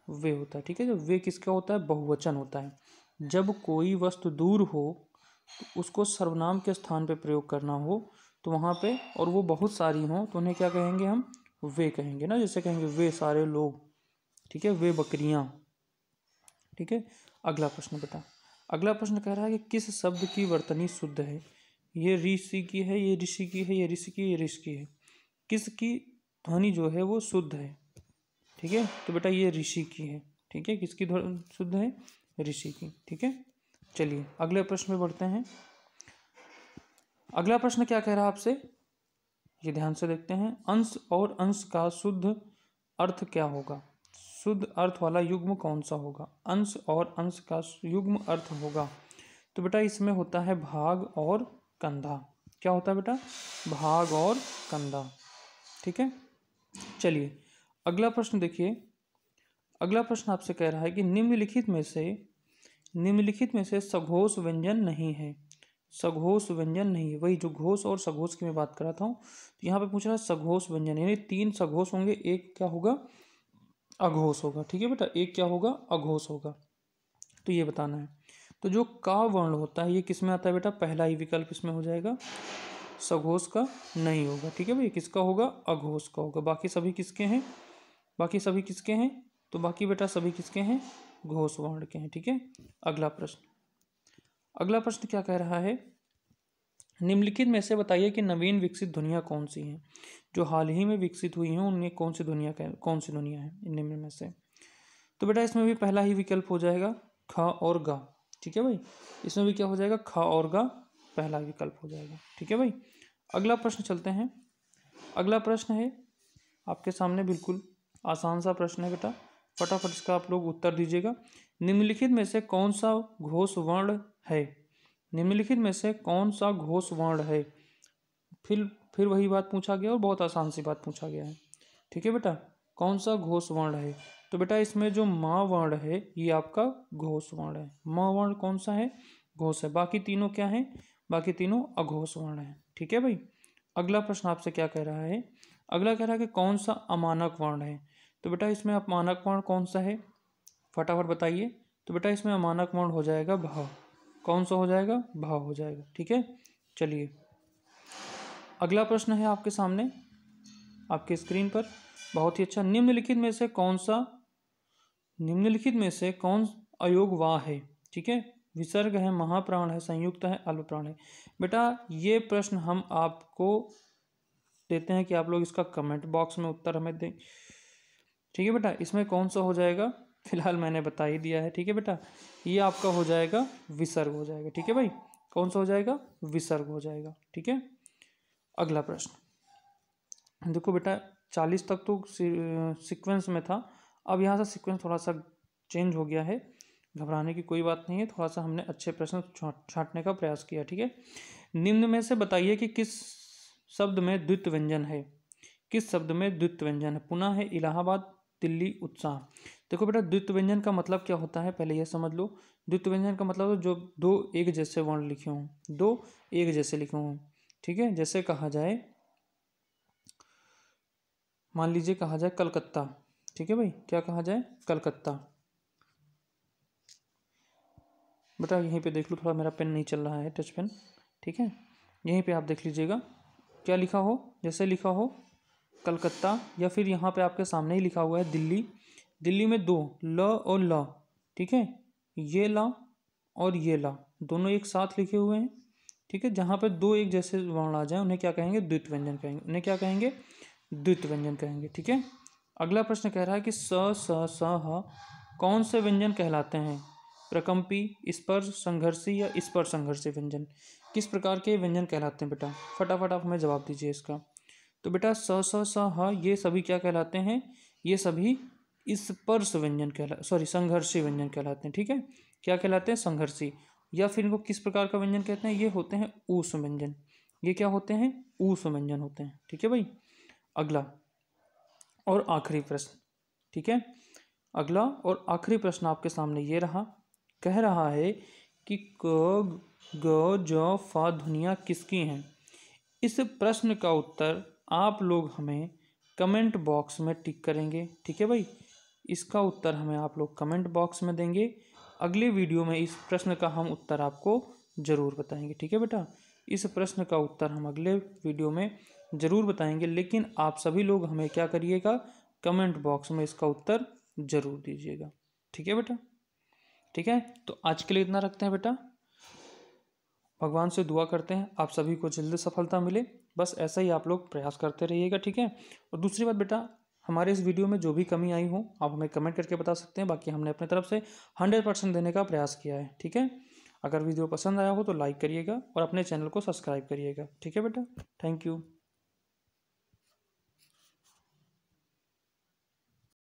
वे होता है। ठीक है, जो वे किसका होता है? बहुवचन होता है। जब कोई वस्तु दूर हो तो उसको सर्वनाम के स्थान पे प्रयोग करना हो तो वहाँ पे, और वो बहुत सारी हों तो उन्हें क्या कहेंगे? हम वे कहेंगे ना। जैसे कहेंगे वे सारे लोग, ठीक है, वे बकरियाँ। ठीक है, अगला प्रश्न बेटा। अगला प्रश्न कह रहा है कि किस शब्द की वर्तनी शुद्ध है? ये ऋषि की है, ये ऋषि की है, ये ऋषि की, ये ऋषि की है। किसकी ध्वनि जो है वो शुद्ध है? ठीक है, तो बेटा ये ऋषि की है। ठीक है, किसकी ध्वनि शुद्ध है? ऋषि की। ठीक है, चलिए अगले प्रश्न में बढ़ते हैं। अगला प्रश्न क्या कह रहा है आपसे, ये ध्यान से देखते हैं। अंश और अंश का शुद्ध अर्थ क्या होगा? शुद्ध अर्थ वाला युग्म कौन सा होगा? अंश और अंश का युग्म अर्थ होगा, तो बेटा इसमें होता है भाग और कंधा। क्या होता है बेटा? भाग और कंधा। ठीक है, चलिए अगला प्रश्न देखिए। अगला प्रश्न आपसे कह रहा है कि निम्नलिखित में से सघोष व्यंजन नहीं है। सघोष व्यंजन नहीं है, वही जो घोष और सघोष की मैं बात कर रहा था। तो यहाँ पे पूछ रहा है सघोष व्यंजन, यानी 3 सघोष होंगे, एक क्या होगा? अघोष होगा। ठीक है बेटा, एक क्या होगा? अघोष होगा। तो ये बताना है। तो जो का वर्ण होता है ये किस में आता है बेटा? पहला ही विकल्प इसमें हो जाएगा, सघोष का नहीं होगा। ठीक है भाई, किसका होगा? अघोष का होगा। बाकी सभी किसके हैं? बाकी सभी किसके हैं? तो बाकी बेटा सभी किसके हैं? घोष वर्ण के हैं। ठीक है। अगला प्रश्न, अगला प्रश्न क्या कह रहा है? निम्नलिखित में से बताइए कि नवीन विकसित ध्वनियाँ कौन सी हैं? जो हाल ही में विकसित हुई हैं उनमें कौन सी ध्वनियाँ है निम्न में से? तो बेटा इसमें भी पहला ही विकल्प हो जाएगा ख और गा। ठीक है भाई, इसमें भी क्या हो जाएगा? ख और गा पहला विकल्प हो जाएगा। ठीक है भाई। अगला प्रश्न चलते हैं। अगला प्रश्न है आपके सामने, बिल्कुल आसान सा प्रश्न है बेटा, फटाफट इसका आप लोग उत्तर दीजिएगा। निम्नलिखित में से कौन सा घोष वर्ण है? निम्नलिखित में से कौन सा घोष वर्ण है? फिर वही बात पूछा गया और बहुत आसान सी बात पूछा गया है। ठीक है बेटा, कौन सा घोष वर्ण है? तो बेटा इसमें जो माँ वर्ण है ये आपका घोष वर्ण है। माँ वर्ण कौन सा है? घोष है। बाकी तीनों क्या है? बाकी तीनों अघोष वर्ण है। ठीक है भाई। अगला प्रश्न आपसे क्या कह रहा है? अगला कह रहा है कि कौन सा अमानक वर्ण है? तो बेटा इसमें अमानक वर्ण कौन सा है? फटाफट बताइए। तो बेटा इसमें अमानक वर्ण हो जाएगा भ। कौन सा हो जाएगा? भ हो जाएगा। ठीक है, चलिए अगला प्रश्न है आपके सामने आपके स्क्रीन पर, बहुत ही अच्छा। निम्नलिखित में से कौन अयोग वा है? ठीक है, विसर्ग है, महाप्राण है, संयुक्त है, अल्पप्राण है। बेटा ये प्रश्न हम आपको देते हैं कि आप लोग इसका कमेंट बॉक्स में उत्तर हमें दें। ठीक है बेटा, इसमें कौन सा हो जाएगा? फिलहाल मैंने बता ही दिया है। ठीक है बेटा, ये आपका हो जाएगा विसर्ग हो जाएगा। ठीक है भाई, कौन सा हो जाएगा? विसर्ग हो जाएगा। ठीक है। अगला प्रश्न देखो बेटा, 40 तक तो सीक्वेंस में था, अब यहाँ से सीक्वेंस थोड़ा सा चेंज हो गया है। घबराने की कोई बात नहीं है, थोड़ा सा हमने अच्छे प्रश्न छांटने का प्रयास किया। ठीक है। निम्न में से बताइए कि किस शब्द में द्वित्व व्यंजन है? किस शब्द में द्वित्व व्यंजन है? पुनः है, इलाहाबाद, दिल्ली, उत्साह। देखो बेटा द्वित्व व्यंजन का मतलब क्या होता है पहले यह समझ लो। द्वित्व व्यंजन का मतलब जो दो एक जैसे वर्ण लिखे हों, दो एक जैसे लिखे हों। ठीक है, जैसे कहा जाए, मान लीजिए कहा जाए कलकत्ता। ठीक है भाई, क्या कहा जाए? कलकत्ता। बेटा यहीं पे देख लो, थोड़ा मेरा पेन नहीं चल रहा है, टच पेन। ठीक है, यहीं पे आप देख लीजिएगा क्या लिखा हो। जैसे लिखा हो कलकत्ता, या फिर यहाँ पे आपके सामने ही लिखा हुआ है दिल्ली। दिल्ली में दो ल और ल, ठीक है, ये ला और ये ला दोनों एक साथ लिखे हुए हैं। ठीक है, जहाँ पे दो एक जैसे वर्ण आ जाए उन्हें क्या कहेंगे? द्वित्व व्यंजन कहेंगे। उन्हें क्या कहेंगे? द्वित्व व्यंजन कहेंगे। ठीक है। अगला प्रश्न कह रहा है कि स स ह कौन से व्यंजन कहलाते हैं? प्रकंपी, स्पर्श संघर्षी या स्पर्श संघर्षी व्यंजन? किस प्रकार के व्यंजन कहलाते हैं बेटा? फटाफट आप हमें जवाब दीजिए इसका। तो बेटा स स ह ये सभी क्या कहलाते हैं? ये सभी स्पर्श व्यंजन संघर्षी व्यंजन कहलाते हैं। ठीक है, क्या कहलाते हैं? संघर्षी। या फिर इनको किस प्रकार का व्यंजन कहते हैं? ये होते हैं ऊष्म व्यंजन। ये क्या होते हैं? ऊष्म व्यंजन होते हैं। ठीक है भाई। अगला और आखिरी प्रश्न, ठीक है, अगला और आखिरी प्रश्न आपके सामने ये रहा। कह रहा है कि क ग ज फ ध्वनियाँ किसकी हैं? इस प्रश्न का उत्तर आप लोग हमें कमेंट बॉक्स में टिक करेंगे। ठीक है भाई, इसका उत्तर हमें आप लोग कमेंट बॉक्स में देंगे। अगले वीडियो में इस प्रश्न का हम उत्तर आपको ज़रूर बताएंगे। ठीक है बेटा, इस प्रश्न का उत्तर हम अगले वीडियो में ज़रूर बताएंगे, लेकिन आप सभी लोग हमें क्या करिएगा? कमेंट बॉक्स में इसका उत्तर ज़रूर दीजिएगा। ठीक है बेटा, ठीक है। तो आज के लिए इतना रखते हैं बेटा। भगवान से दुआ करते हैं आप सभी को जल्द सफलता मिले। बस ऐसा ही आप लोग प्रयास करते रहिएगा। ठीक है। और दूसरी बात बेटा, हमारे इस वीडियो में जो भी कमी आई हो आप हमें कमेंट करके बता सकते हैं। बाकी हमने अपने तरफ से 100% देने का प्रयास किया है। ठीक है। अगर वीडियो पसंद आया हो तो लाइक करिएगा और अपने चैनल को सब्सक्राइब करिएगा। ठीक है बेटा, थैंक यू।